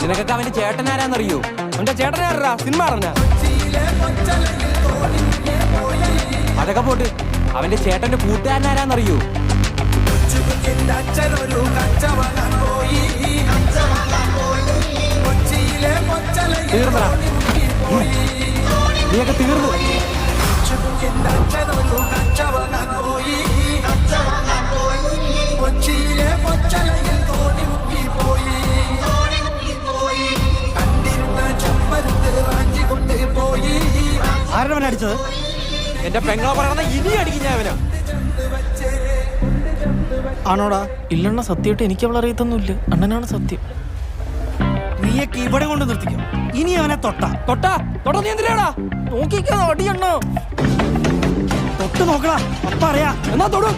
നിനക്കൊക്കെ അവന്റെ ചേട്ടനാരാന്നറിയോ? അവന്റെ ചേട്ടനാരാ? സിനിമ അറിഞ്ഞ? അതൊക്കെ പോട്ട് അവന്റെ ചേട്ടന്റെ കൂട്ടുകാരനാരാന്നറിയോ? തീർന്നടാ, നീയൊക്കെ തീർന്നു. ആരുടെ അടിച്ചത്? എന്റെ പെങ്ങളെ പറയണ ഇനി അടിക്കും ഞാൻ അവനാ. ആണോടാ? ഇല്ലണ്ണ, സത്യമായിട്ട് എനിക്ക് അവൾ അറിയത്തൊന്നുമില്ല. അണ്ണനാണ് സത്യം. നീയൊക്കെ ഇവിടെ കൊണ്ട് നിർത്തിക്കും. ഇനി അവനെ തൊട്ടാ നീ എന്തിനാടാ നോക്കിക്കാ അടിയണ്ണ. തൊട്ട് നോക്കടാ, അപ്പ അറിയാ. എന്നാ തൊടു.